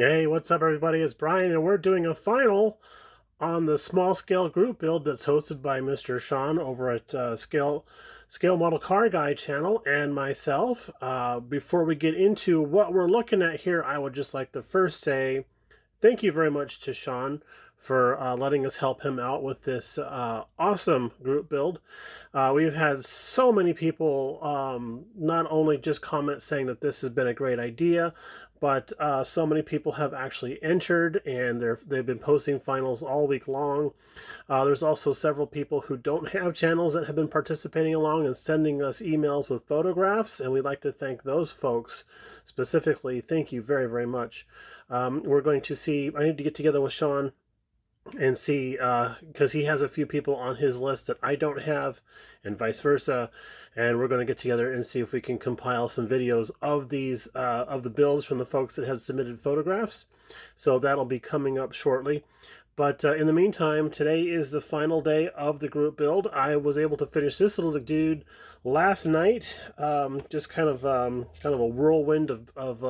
Hey, what's up, everybody? It's Brian, and we're doing a final on the small scale group build that's hosted by Mr. Sean over at Scale Model Car Guy channel and myself. Before we get into what we're looking at here, I would just like to first say thank you very much to Sean for letting us help him out with this awesome group build. We've had so many people not only just comment saying that this has been a great idea, but so many people have actually entered and they've been posting finals all week long. There's also several people who don't have channels that have been participating along and sending us emails with photographs, and we'd like to thank those folks specifically. Thank you very, very much. We're going to see, I need to get together with Sean and see, because he has a few people on his list that I don't have, and vice versa. And we're going to get together and see if we can compile some videos of these, of the builds from the folks that have submitted photographs. So that'll be coming up shortly. But in the meantime, today is the final day of the group build. I was able to finish this little dude last night. Just kind of a whirlwind of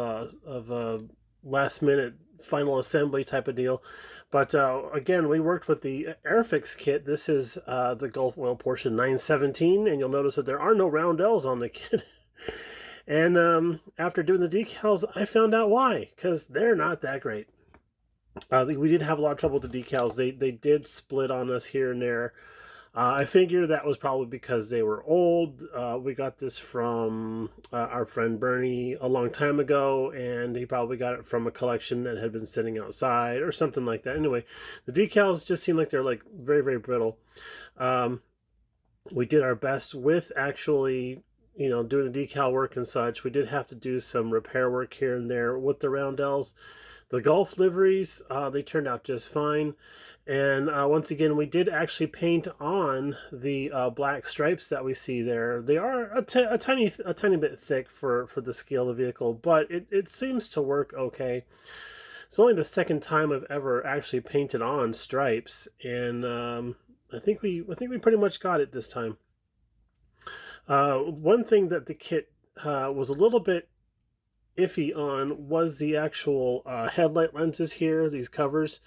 last minute final assembly type of deal. But again, we worked with the Airfix kit. This is the Gulf Oil Porsche 917, and you'll notice that there are no roundels on the kit. And after doing the decals, I found out why, because they're not that great. We did have a lot of trouble with the decals. They did split on us here and there. I figure that was probably because they were old. We got this from our friend Bernie a long time ago, and he probably got it from a collection that had been sitting outside or something like that. Anyway, the decals just seem like they're like very, very brittle. We did our best with actually, doing the decal work and such. We did have to do some repair work here and there with the roundels. The Gulf liveries, they turned out just fine. And once again, we did actually paint on the black stripes that we see there. They are a tiny bit thick for the scale of the vehicle, but it seems to work okay. It's only the second time I've ever actually painted on stripes, and I think we pretty much got it this time. One thing that the kit was a little bit iffy on was the actual headlight lenses here, these covers.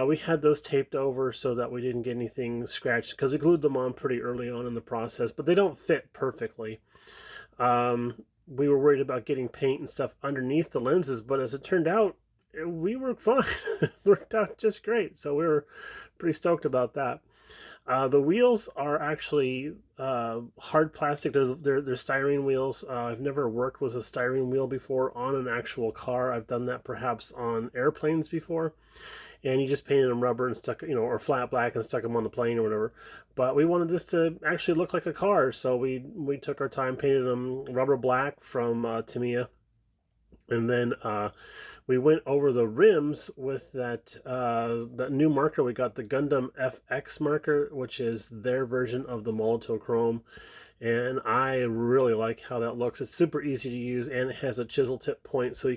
We had those taped over so that we didn't get anything scratched because we glued them on pretty early on in the process, but they don't fit perfectly. We were worried about getting paint and stuff underneath the lenses, but as it turned out, we were fine. It worked out just great, so we were pretty stoked about that. The wheels are actually hard plastic. They're styrene wheels. I've never worked with a styrene wheel before on an actual car. I've done that perhaps on airplanes before, and you just painted them rubber and stuck, or flat black and stuck them on the plane or whatever. But we wanted this to actually look like a car, so we took our time, painted them rubber black from Tamiya. And then we went over the rims with that new marker. We got the Gundam FX marker, which is their version of the monochrome, and I really like how that looks. It's super easy to use, and it has a chisel tip point, so you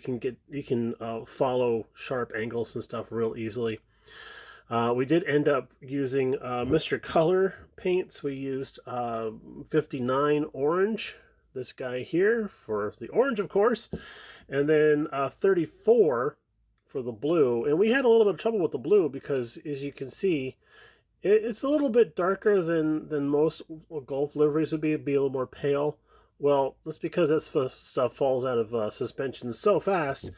can follow sharp angles and stuff real easily. We did end up using Mr. Color paints. We used 59 orange, this guy here for the orange, of course, and then 34 for the blue. And we had a little bit of trouble with the blue because, as you can see, it's a little bit darker than most Gulf liveries would be. It'd be a little more pale. Well, that's because that stuff falls out of suspension so fast.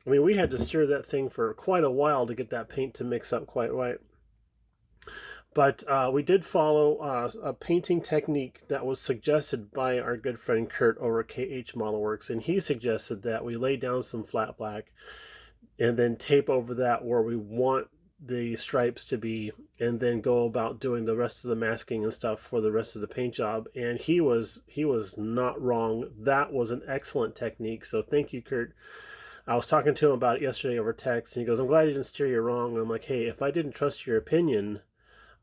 I mean, we had to stir that thing for quite a while to get that paint to mix up quite right. But we did follow a painting technique that was suggested by our good friend Kurt over at KH Model Works, and he suggested that we lay down some flat black and then tape over that where we want the stripes to be, and then go about doing the rest of the masking and stuff for the rest of the paint job. And he was not wrong. That was an excellent technique. So thank you, Kurt. I was talking to him about it yesterday over text, and he goes, "I'm glad I didn't steer you wrong." And I'm like, "Hey, if I didn't trust your opinion,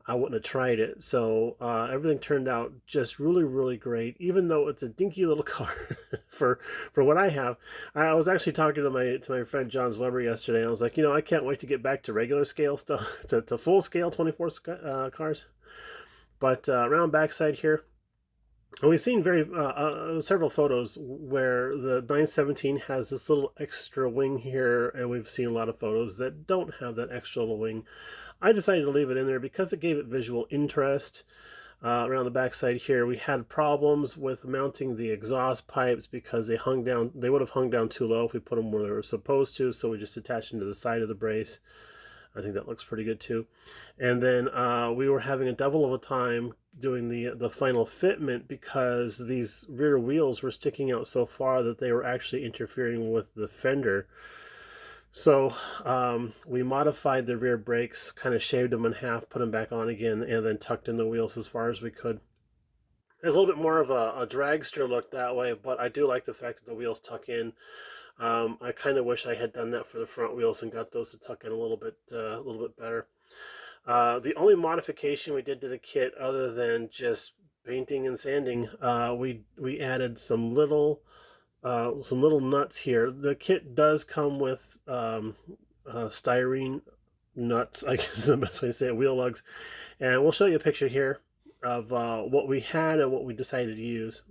I wouldn't have tried it." So everything turned out just really, really great, even though it's a dinky little car for what I have. I was actually talking to my friend John's Weber yesterday, and I was like, I can't wait to get back to regular scale stuff, to full scale 24 cars. But around backside here, And we've seen several photos where the 917 has this little extra wing here, and we've seen a lot of photos that don't have that extra little wing. I decided to leave it in there because it gave it visual interest. Around the backside here, we had problems with mounting the exhaust pipes because they hung down. They would have hung down too low if we put them where they were supposed to, so we just attached them to the side of the brace. I think that looks pretty good too. And then we were having a devil of a time doing the final fitment because these rear wheels were sticking out so far that they were actually interfering with the fender. So we modified the rear brakes, kind of shaved them in half, put them back on again, and then tucked in the wheels as far as we could. There's a little bit more of a dragster look that way, but I do like the fact that the wheels tuck in. I kind of wish I had done that for the front wheels and got those to tuck in a little bit better. The only modification we did to the kit, other than just painting and sanding, we added some little nuts here. The kit does come with styrene nuts, I guess is the best way to say it, wheel lugs, and we'll show you a picture here of what we had and what we decided to use.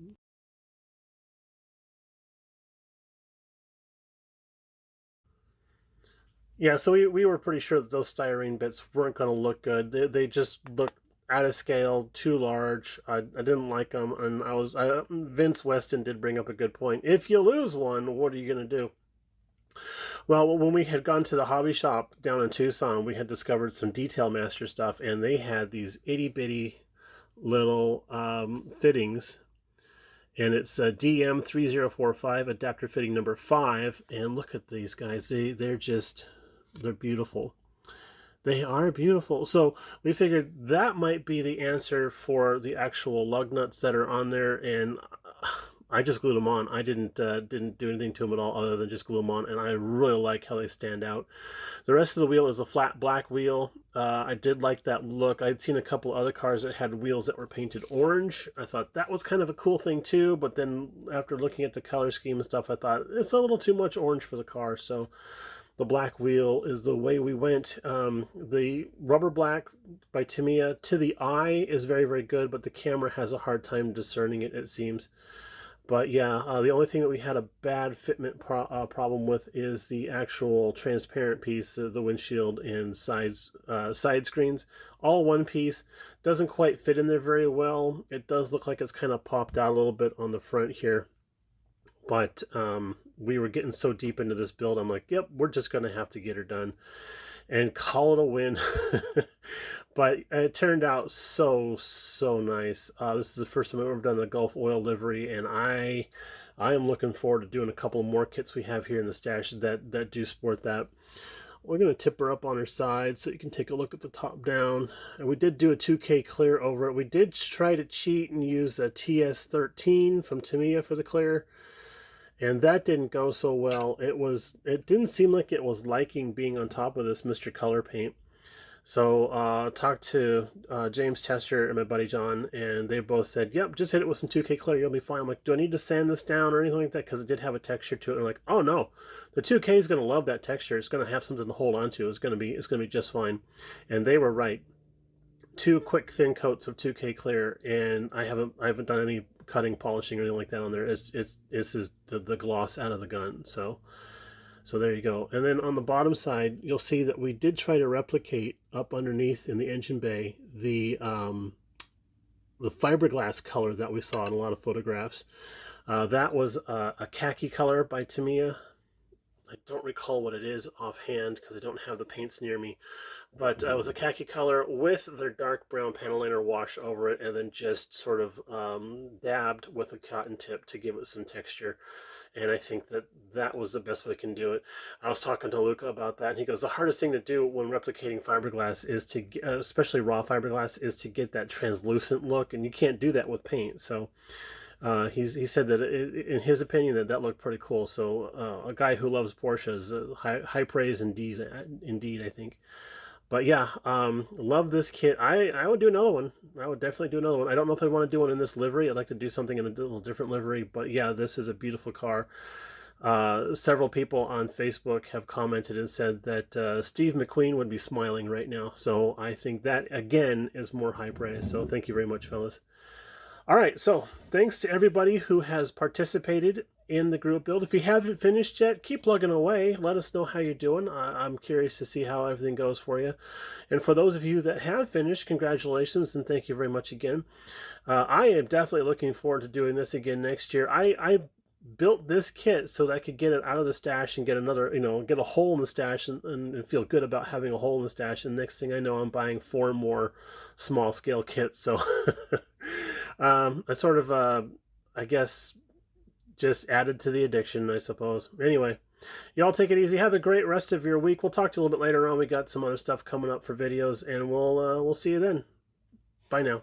Yeah, so we were pretty sure that those styrene bits weren't going to look good. They just looked out of scale, too large. I didn't like them, and Vince Weston did bring up a good point. If you lose one, what are you going to do? Well, when we had gone to the hobby shop down in Tucson, we had discovered some Detail Master stuff, and they had these itty bitty little fittings, and it's a DM3045 adapter fitting number 5. And look at these guys; they're beautiful. They are beautiful. So we figured that might be the answer for the actual lug nuts that are on there, and I just glued them on. I didn't do anything to them at all other than just glue them on, and I really like how they stand out. The rest of the wheel is a flat black wheel. I did like that look. I'd seen a couple other cars that had wheels that were painted orange. I thought that was kind of a cool thing too, but then after looking at the color scheme and stuff, I thought it's a little too much orange for the car, so the black wheel is the way we went. The rubber black by Tamiya to the eye is very, very good, but the camera has a hard time discerning it, it seems. But yeah, the only thing that we had a bad fitment problem with is the actual transparent piece, the windshield and side screens. All one piece. Doesn't quite fit in there very well. It does look like it's kind of popped out a little bit on the front here. But we were getting so deep into this build, I'm like, yep, we're just going to have to get her done and call it a win. But it turned out so nice. This is the first time I've ever done the Gulf Oil livery, and I am looking forward to doing a couple more kits we have here in the stash that do sport that. We're going to tip her up on her side so you can take a look at the top down. And we did do a 2K clear over it. We did try to cheat and use a TS13 from Tamiya for the clear, and that didn't go so well. It didn't seem like it was liking being on top of this Mr. Color paint. So talked to James Tester and my buddy John, and they both said, yep, just hit it with some 2K clear, you'll be fine. I'm like, do I need to sand this down or anything like that? Because it did have a texture to it. And I'm like, oh no, the 2K is going to love that texture. It's going to have something to hold on to. It's going to be just fine. And they were right. 2 quick thin coats of 2K clear, and I haven't done any cutting, polishing, or anything like that on there. This is the gloss out of the gun. So there you go. And then on the bottom side, you'll see that we did try to replicate up underneath in the engine bay the fiberglass color that we saw in a lot of photographs. That was a khaki color by Tamiya. I don't recall what it is offhand because I don't have the paints near me, but it was a khaki color with their dark brown panel liner wash over it, and then just sort of dabbed with a cotton tip to give it some texture. And I think that was the best way we can do it. I was talking to Luca about that, and he goes, the hardest thing to do when replicating fiberglass is to, especially raw fiberglass, is to get that translucent look, and you can't do that with paint. So he said that in his opinion that looked pretty cool. So a guy who loves Porsches, high praise indeed, I think. But yeah, love this kit. I would do another one. I would definitely do another one. I don't know if I want to do one in this livery. I'd like to do something in a little different livery. But yeah, this is a beautiful car. Several people on Facebook have commented and said that Steve McQueen would be smiling right now. So I think that, again, is more high praise. So thank you very much, fellas. All right, so thanks to everybody who has participated in the group build. If you haven't finished yet, keep plugging away. Let us know how you're doing. I'm curious to see how everything goes for you. And for those of you that have finished, congratulations and thank you very much again. I am definitely looking forward to doing this again next year. I built this kit so that I could get it out of the stash and get another, get a hole in the stash and feel good about having a hole in the stash. And next thing I know, I'm buying 4 more small scale kits. So I sort of, I guess, just added to the addiction, I suppose. Anyway, y'all take it easy. Have a great rest of your week. We'll talk to you a little bit later on. We got some other stuff coming up for videos, and we'll see you then. Bye now.